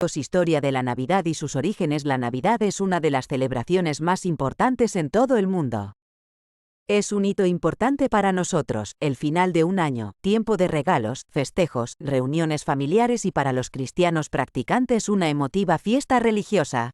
Historia de la Navidad y sus orígenes. La Navidad es una de las celebraciones más importantes en todo el mundo. Es un hito importante para nosotros, el final de un año, tiempo de regalos, festejos, reuniones familiares y para los cristianos practicantes una emotiva fiesta religiosa.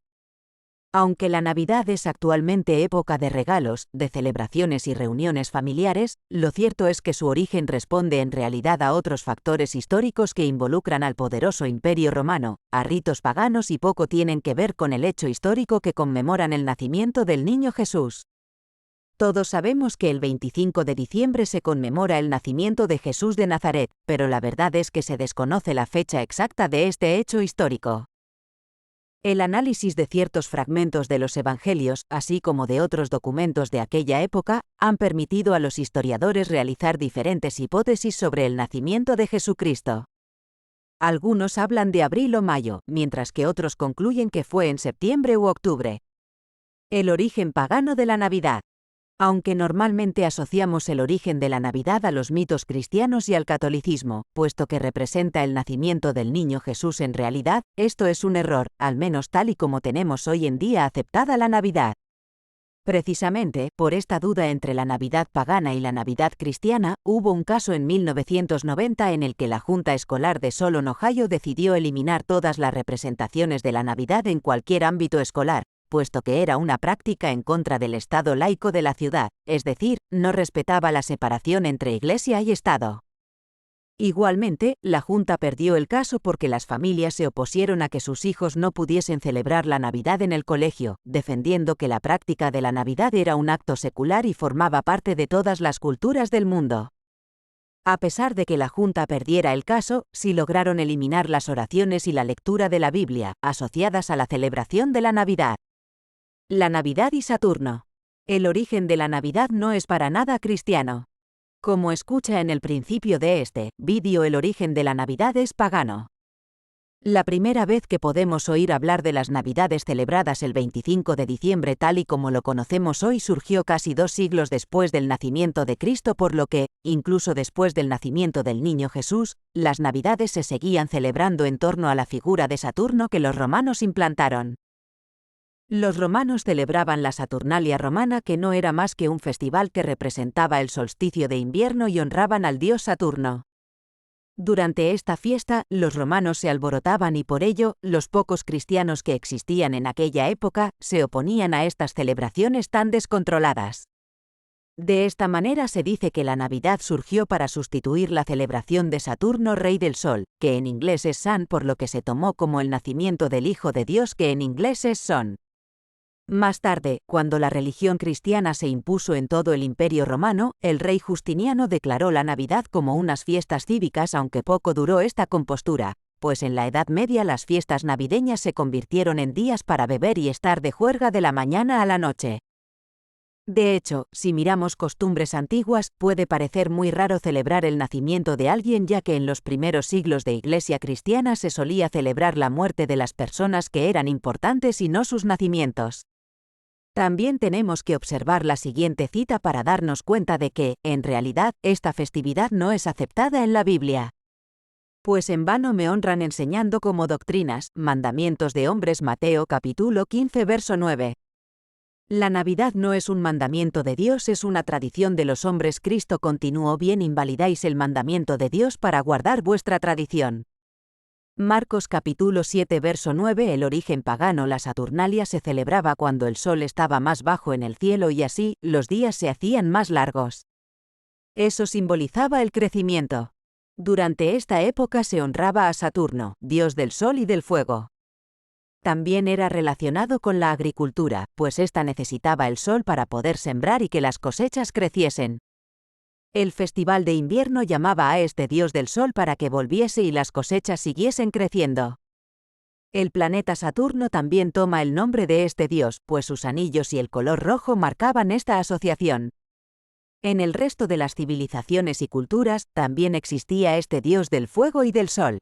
Aunque la Navidad es actualmente época de regalos, de celebraciones y reuniones familiares, lo cierto es que su origen responde en realidad a otros factores históricos que involucran al poderoso Imperio Romano, a ritos paganos y poco tienen que ver con el hecho histórico que conmemoran el nacimiento del niño Jesús. Todos sabemos que el 25 de diciembre se conmemora el nacimiento de Jesús de Nazaret, pero la verdad es que se desconoce la fecha exacta de este hecho histórico. El análisis de ciertos fragmentos de los Evangelios, así como de otros documentos de aquella época, han permitido a los historiadores realizar diferentes hipótesis sobre el nacimiento de Jesucristo. Algunos hablan de abril o mayo, mientras que otros concluyen que fue en septiembre u octubre. El origen pagano de la Navidad. Aunque normalmente asociamos el origen de la Navidad a los mitos cristianos y al catolicismo, puesto que representa el nacimiento del niño Jesús en realidad, esto es un error, al menos tal y como tenemos hoy en día aceptada la Navidad. Precisamente, por esta duda entre la Navidad pagana y la Navidad cristiana, hubo un caso en 1990 en el que la Junta Escolar de Solon, Ohio decidió eliminar todas las representaciones de la Navidad en cualquier ámbito escolar, puesto que era una práctica en contra del Estado laico de la ciudad, es decir, no respetaba la separación entre Iglesia y Estado. Igualmente, la Junta perdió el caso porque las familias se opusieron a que sus hijos no pudiesen celebrar la Navidad en el colegio, defendiendo que la práctica de la Navidad era un acto secular y formaba parte de todas las culturas del mundo. A pesar de que la Junta perdiera el caso, sí lograron eliminar las oraciones y la lectura de la Biblia, asociadas a la celebración de la Navidad. La Navidad y Saturno. El origen de la Navidad no es para nada cristiano. Como escucha en el principio de este vídeo, el origen de la Navidad es pagano. La primera vez que podemos oír hablar de las Navidades celebradas el 25 de diciembre tal y como lo conocemos hoy surgió casi 2 siglos después del nacimiento de Cristo, por lo que, incluso después del nacimiento del niño Jesús, las Navidades se seguían celebrando en torno a la figura de Saturno que los romanos implantaron. Los romanos celebraban la Saturnalia romana, que no era más que un festival que representaba el solsticio de invierno, y honraban al dios Saturno. Durante esta fiesta, los romanos se alborotaban y por ello, los pocos cristianos que existían en aquella época, se oponían a estas celebraciones tan descontroladas. De esta manera se dice que la Navidad surgió para sustituir la celebración de Saturno, rey del sol, que en inglés es Sun, por lo que se tomó como el nacimiento del Hijo de Dios, que en inglés es Son. Más tarde, cuando la religión cristiana se impuso en todo el Imperio Romano, el rey Justiniano declaró la Navidad como unas fiestas cívicas, aunque poco duró esta compostura, pues en la Edad Media las fiestas navideñas se convirtieron en días para beber y estar de juerga de la mañana a la noche. De hecho, si miramos costumbres antiguas, puede parecer muy raro celebrar el nacimiento de alguien, ya que en los primeros siglos de Iglesia cristiana se solía celebrar la muerte de las personas que eran importantes y no sus nacimientos. También tenemos que observar la siguiente cita para darnos cuenta de que, en realidad, esta festividad no es aceptada en la Biblia. Pues en vano me honran enseñando como doctrinas, mandamientos de hombres. Mateo capítulo 15 verso 9. La Navidad no es un mandamiento de Dios, es una tradición de los hombres. Cristo continuó: bien invalidáis el mandamiento de Dios para guardar vuestra tradición. Marcos capítulo 7 verso 9. El origen pagano. La Saturnalia se celebraba cuando el sol estaba más bajo en el cielo y así, los días se hacían más largos. Eso simbolizaba el crecimiento. Durante esta época se honraba a Saturno, dios del sol y del fuego. También era relacionado con la agricultura, pues ésta necesitaba el sol para poder sembrar y que las cosechas creciesen. El festival de invierno llamaba a este dios del sol para que volviese y las cosechas siguiesen creciendo. El planeta Saturno también toma el nombre de este dios, pues sus anillos y el color rojo marcaban esta asociación. En el resto de las civilizaciones y culturas, también existía este dios del fuego y del sol.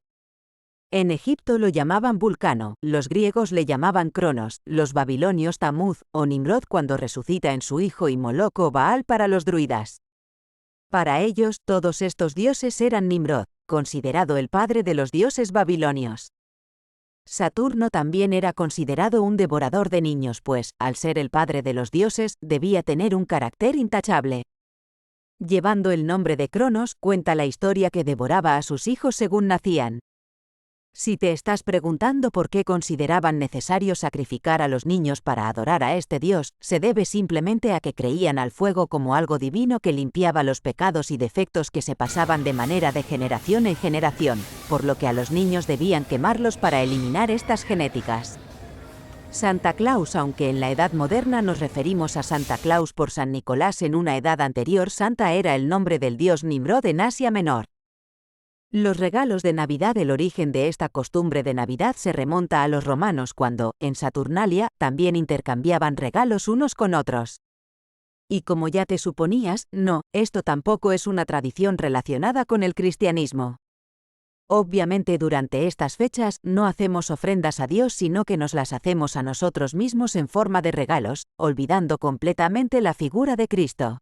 En Egipto lo llamaban Vulcano, los griegos le llamaban Cronos, los babilonios Tamuz o Nimrod cuando resucita en su hijo, y Moloch o Baal para los druidas. Para ellos, todos estos dioses eran Nimrod, considerado el padre de los dioses babilonios. Saturno también era considerado un devorador de niños, pues, al ser el padre de los dioses, debía tener un carácter intachable. Llevando el nombre de Cronos, cuenta la historia que devoraba a sus hijos según nacían. Si te estás preguntando por qué consideraban necesario sacrificar a los niños para adorar a este dios, se debe simplemente a que creían al fuego como algo divino que limpiaba los pecados y defectos que se pasaban de manera de generación en generación, por lo que a los niños debían quemarlos para eliminar estas genéticas. Santa Claus. Aunque en la edad moderna nos referimos a Santa Claus por San Nicolás, en una edad anterior Santa era el nombre del dios Nimrod en Asia Menor. Los regalos de Navidad. El origen de esta costumbre de Navidad se remonta a los romanos cuando, en Saturnalia, también intercambiaban regalos unos con otros. Y como ya te suponías, no, esto tampoco es una tradición relacionada con el cristianismo. Obviamente durante estas fechas no hacemos ofrendas a Dios, sino que nos las hacemos a nosotros mismos en forma de regalos, olvidando completamente la figura de Cristo.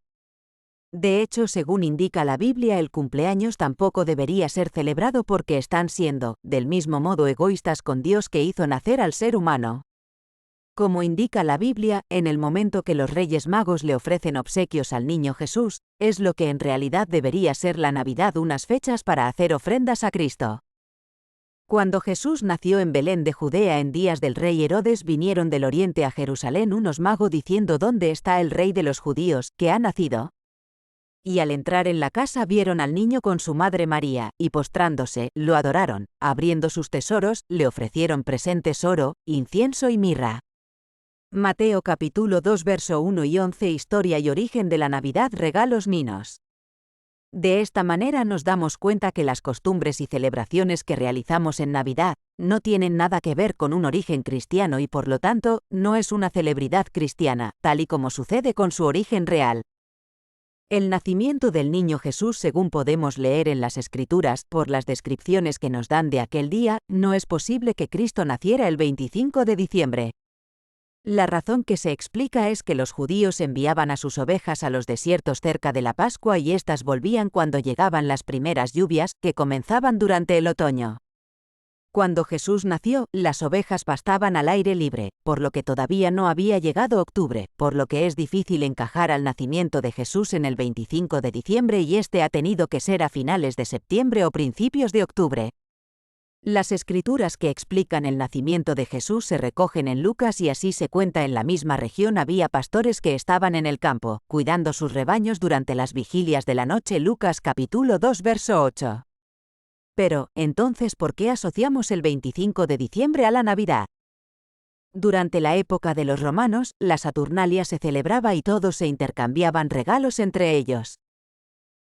De hecho, según indica la Biblia, el cumpleaños tampoco debería ser celebrado porque están siendo, del mismo modo, egoístas con Dios que hizo nacer al ser humano. Como indica la Biblia, en el momento que los Reyes Magos le ofrecen obsequios al niño Jesús, es lo que en realidad debería ser la Navidad, unas fechas para hacer ofrendas a Cristo. Cuando Jesús nació en Belén de Judea en días del rey Herodes, vinieron del oriente a Jerusalén unos magos diciendo: ¿Dónde está el rey de los judíos, que ha nacido? Y al entrar en la casa vieron al niño con su madre María, y postrándose, lo adoraron. Abriendo sus tesoros, le ofrecieron presentes: oro, incienso y mirra. Mateo capítulo 2 verso 1 y 11. Historia y origen de la Navidad. Regalos ninos. De esta manera nos damos cuenta que las costumbres y celebraciones que realizamos en Navidad no tienen nada que ver con un origen cristiano y por lo tanto, no es una celebridad cristiana, tal y como sucede con su origen real. El nacimiento del niño Jesús, según podemos leer en las Escrituras, por las descripciones que nos dan de aquel día, no es posible que Cristo naciera el 25 de diciembre. La razón que se explica es que los judíos enviaban a sus ovejas a los desiertos cerca de la Pascua y éstas volvían cuando llegaban las primeras lluvias, que comenzaban durante el otoño. Cuando Jesús nació, las ovejas pastaban al aire libre, por lo que todavía no había llegado octubre, por lo que es difícil encajar al nacimiento de Jesús en el 25 de diciembre y este ha tenido que ser a finales de septiembre o principios de octubre. Las escrituras que explican el nacimiento de Jesús se recogen en Lucas y así se cuenta: en la misma región había pastores que estaban en el campo, cuidando sus rebaños durante las vigilias de la noche. Lucas capítulo 2 verso 8. Pero, entonces, ¿por qué asociamos el 25 de diciembre a la Navidad? Durante la época de los romanos, la Saturnalia se celebraba y todos se intercambiaban regalos entre ellos.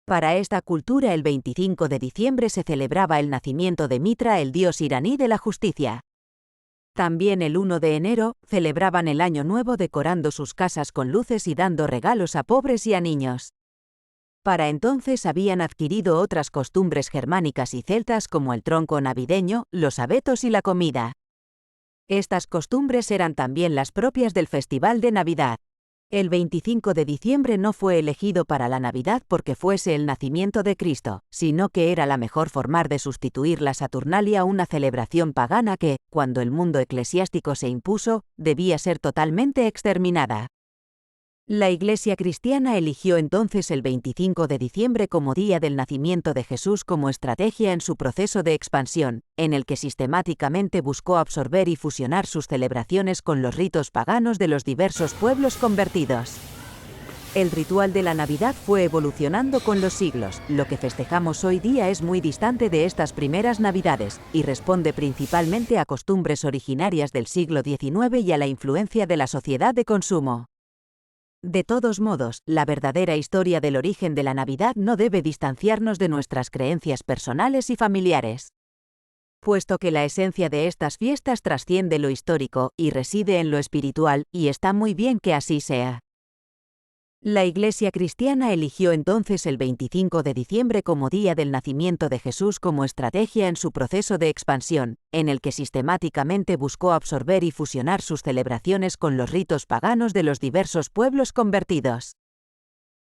Para esta cultura, el 25 de diciembre se celebraba el nacimiento de Mitra, el dios iraní de la justicia. También el 1 de enero, celebraban el Año Nuevo decorando sus casas con luces y dando regalos a pobres y a niños. Para entonces habían adquirido otras costumbres germánicas y celtas como el tronco navideño, los abetos y la comida. Estas costumbres eran también las propias del Festival de Navidad. El 25 de diciembre no fue elegido para la Navidad porque fuese el nacimiento de Cristo, sino que era la mejor forma de sustituir la Saturnalia, una celebración pagana que, cuando el mundo eclesiástico se impuso, debía ser totalmente exterminada. La Iglesia cristiana eligió entonces el 25 de diciembre como día del nacimiento de Jesús como estrategia en su proceso de expansión, en el que sistemáticamente buscó absorber y fusionar sus celebraciones con los ritos paganos de los diversos pueblos convertidos. El ritual de la Navidad fue evolucionando con los siglos. Lo que festejamos hoy día es muy distante de estas primeras Navidades, y responde principalmente a costumbres originarias del siglo XIX y a la influencia de la sociedad de consumo. De todos modos, la verdadera historia del origen de la Navidad no debe distanciarnos de nuestras creencias personales y familiares. Puesto que la esencia de estas fiestas trasciende lo histórico y reside en lo espiritual, y está muy bien que así sea. La Iglesia cristiana eligió entonces el 25 de diciembre como día del nacimiento de Jesús como estrategia en su proceso de expansión, en el que sistemáticamente buscó absorber y fusionar sus celebraciones con los ritos paganos de los diversos pueblos convertidos.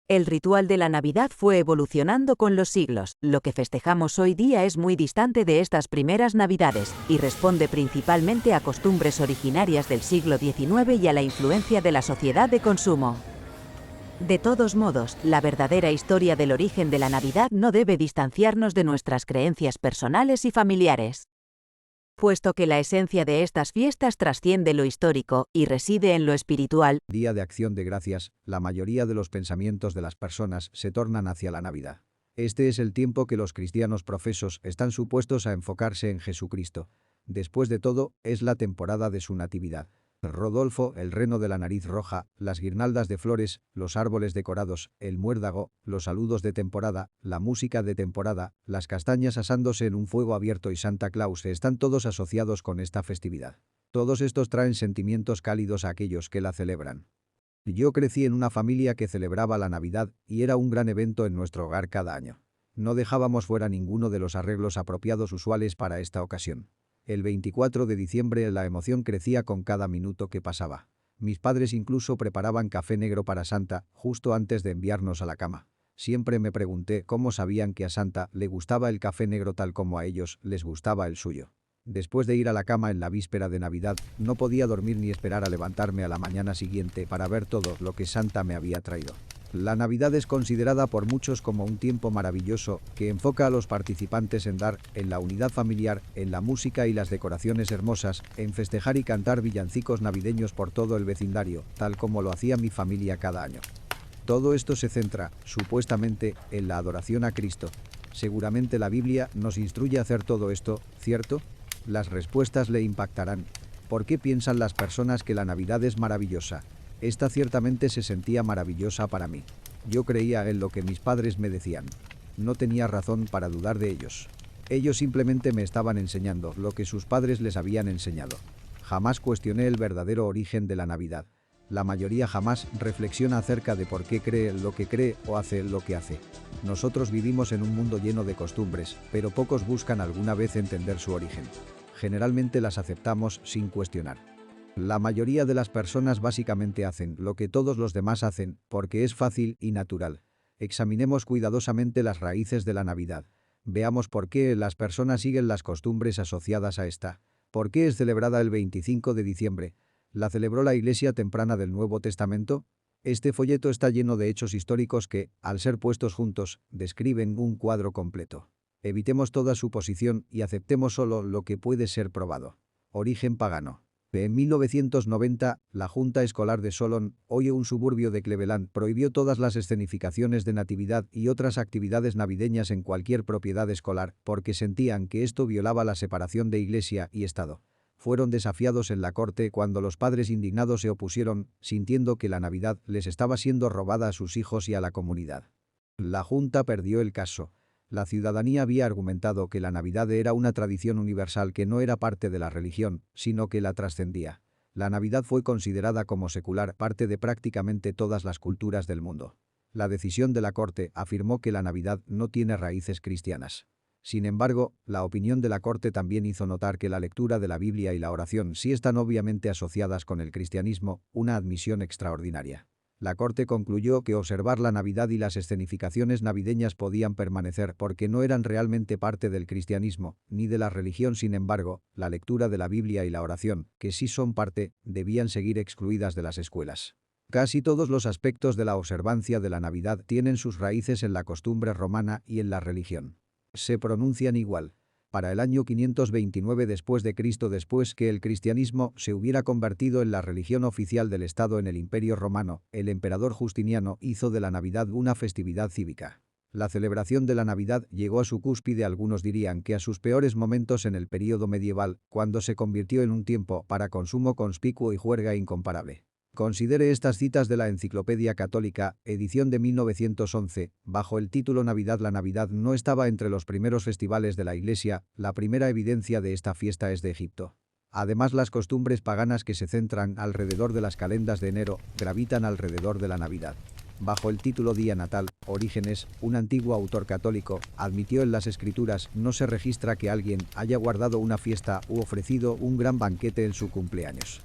El ritual de la Navidad fue evolucionando con los siglos. Lo que festejamos hoy día es muy distante de estas primeras Navidades, y responde principalmente a costumbres originarias del siglo XIX y a la influencia de la sociedad de consumo. De todos modos, la verdadera historia del origen de la Navidad no debe distanciarnos de nuestras creencias personales y familiares. Puesto que la esencia de estas fiestas trasciende lo histórico y reside en lo espiritual. Día de Acción de Gracias, la mayoría de los pensamientos de las personas se tornan hacia la Navidad. Este es el tiempo que los cristianos profesos están supuestos a enfocarse en Jesucristo. Después de todo, es la temporada de su natividad. Rodolfo, el reno de la nariz roja, las guirnaldas de flores, los árboles decorados, el muérdago, los saludos de temporada, la música de temporada, las castañas asándose en un fuego abierto y Santa Claus están todos asociados con esta festividad. Todos estos traen sentimientos cálidos a aquellos que la celebran. Yo crecí en una familia que celebraba la Navidad y era un gran evento en nuestro hogar cada año. No dejábamos fuera ninguno de los arreglos apropiados usuales para esta ocasión. El 24 de diciembre la emoción crecía con cada minuto que pasaba. Mis padres incluso preparaban café negro para Santa, justo antes de enviarnos a la cama. Siempre me pregunté cómo sabían que a Santa le gustaba el café negro tal como a ellos les gustaba el suyo. Después de ir a la cama en la víspera de Navidad, no podía dormir ni esperar a levantarme a la mañana siguiente para ver todo lo que Santa me había traído. La Navidad es considerada por muchos como un tiempo maravilloso que enfoca a los participantes en dar, en la unidad familiar, en la música y las decoraciones hermosas, en festejar y cantar villancicos navideños por todo el vecindario, tal como lo hacía mi familia cada año. Todo esto se centra, supuestamente, en la adoración a Cristo. Seguramente la Biblia nos instruye a hacer todo esto, ¿cierto? Las respuestas le impactarán. ¿Por qué piensan las personas que la Navidad es maravillosa? Esta ciertamente se sentía maravillosa para mí. Yo creía en lo que mis padres me decían. No tenía razón para dudar de ellos. Ellos simplemente me estaban enseñando lo que sus padres les habían enseñado. Jamás cuestioné el verdadero origen de la Navidad. La mayoría jamás reflexiona acerca de por qué cree lo que cree o hace lo que hace. Nosotros vivimos en un mundo lleno de costumbres, pero pocos buscan alguna vez entender su origen. Generalmente las aceptamos sin cuestionar. La mayoría de las personas básicamente hacen lo que todos los demás hacen, porque es fácil y natural. Examinemos cuidadosamente las raíces de la Navidad. Veamos por qué las personas siguen las costumbres asociadas a esta. ¿Por qué es celebrada el 25 de diciembre? ¿La celebró la Iglesia temprana del Nuevo Testamento? Este folleto está lleno de hechos históricos que, al ser puestos juntos, describen un cuadro completo. Evitemos toda suposición y aceptemos solo lo que puede ser probado. Origen pagano. En 1990, la Junta Escolar de Solon, hoy un suburbio de Cleveland, prohibió todas las escenificaciones de natividad y otras actividades navideñas en cualquier propiedad escolar, porque sentían que esto violaba la separación de Iglesia y Estado. Fueron desafiados en la corte cuando los padres indignados se opusieron, sintiendo que la Navidad les estaba siendo robada a sus hijos y a la comunidad. La Junta perdió el caso. La ciudadanía había argumentado que la Navidad era una tradición universal que no era parte de la religión, sino que la trascendía. La Navidad fue considerada como secular, parte de prácticamente todas las culturas del mundo. La decisión de la Corte afirmó que la Navidad no tiene raíces cristianas. Sin embargo, la opinión de la Corte también hizo notar que la lectura de la Biblia y la oración sí están obviamente asociadas con el cristianismo, una admisión extraordinaria. La Corte concluyó que observar la Navidad y las escenificaciones navideñas podían permanecer porque no eran realmente parte del cristianismo, ni de la religión. Sin embargo, la lectura de la Biblia y la oración, que sí son parte, debían seguir excluidas de las escuelas. Casi todos los aspectos de la observancia de la Navidad tienen sus raíces en la costumbre romana y en la religión. Se pronuncian igual. Para el año 529 después de Cristo, después que el cristianismo se hubiera convertido en la religión oficial del Estado en el Imperio Romano, el emperador Justiniano hizo de la Navidad una festividad cívica. La celebración de la Navidad llegó a su cúspide, algunos dirían que a sus peores momentos en el período medieval, cuando se convirtió en un tiempo para consumo conspicuo y juerga incomparable. Considere estas citas de la Enciclopedia Católica, edición de 1911, bajo el título Navidad. La Navidad no estaba entre los primeros festivales de la Iglesia, la primera evidencia de esta fiesta es de Egipto. Además, las costumbres paganas que se centran alrededor de las calendas de enero gravitan alrededor de la Navidad. Bajo el título Día Natal, Orígenes, un antiguo autor católico, admitió en las Escrituras no se registra que alguien haya guardado una fiesta u ofrecido un gran banquete en su cumpleaños.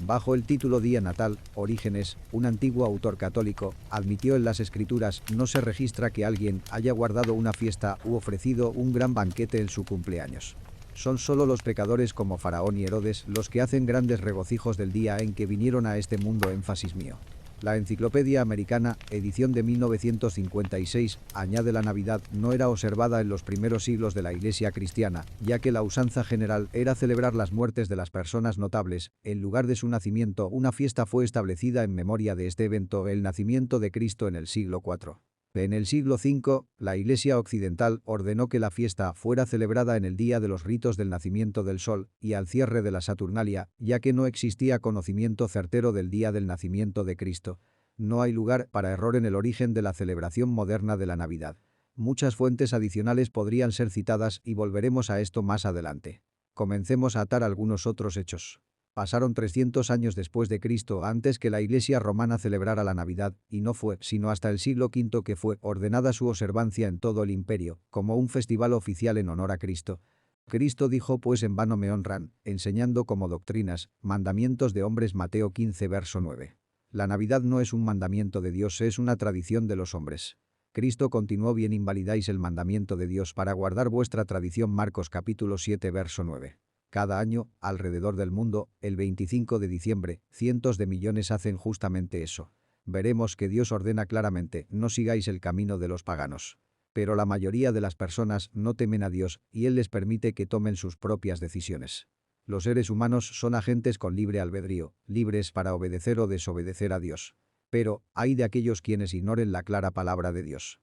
Bajo el título Día Natal, Orígenes, un antiguo autor católico, admitió en las escrituras, no se registra que alguien haya guardado una fiesta u ofrecido un gran banquete en su cumpleaños. Son solo los pecadores como Faraón y Herodes los que hacen grandes regocijos del día en que vinieron a este mundo. Énfasis mío. La Enciclopedia Americana, edición de 1956, añade la Navidad no era observada en los primeros siglos de la Iglesia cristiana, ya que la usanza general era celebrar las muertes de las personas notables. En lugar de su nacimiento, una fiesta fue establecida en memoria de este evento, el nacimiento de Cristo en el siglo IV. En el siglo V, la Iglesia occidental ordenó que la fiesta fuera celebrada en el día de los ritos del nacimiento del sol y al cierre de la Saturnalia, ya que no existía conocimiento certero del día del nacimiento de Cristo. No hay lugar para error en el origen de la celebración moderna de la Navidad. Muchas fuentes adicionales podrían ser citadas y volveremos a esto más adelante. Comencemos a atar algunos otros hechos. Pasaron 300 años después de Cristo antes que la Iglesia romana celebrara la Navidad, y no fue sino hasta el siglo V que fue ordenada su observancia en todo el imperio, como un festival oficial en honor a Cristo. Cristo dijo: pues en vano me honran, enseñando como doctrinas, mandamientos de hombres. Mateo 15 verso 9. La Navidad no es un mandamiento de Dios, es una tradición de los hombres. Cristo continuó: bien invalidáis el mandamiento de Dios para guardar vuestra tradición. Marcos capítulo 7 verso 9. Cada año, alrededor del mundo, el 25 de diciembre, cientos de millones hacen justamente eso. Veremos que Dios ordena claramente: no sigáis el camino de los paganos. Pero la mayoría de las personas no temen a Dios y Él les permite que tomen sus propias decisiones. Los seres humanos son agentes con libre albedrío, libres para obedecer o desobedecer a Dios. Pero, hay de aquellos quienes ignoren la clara palabra de Dios.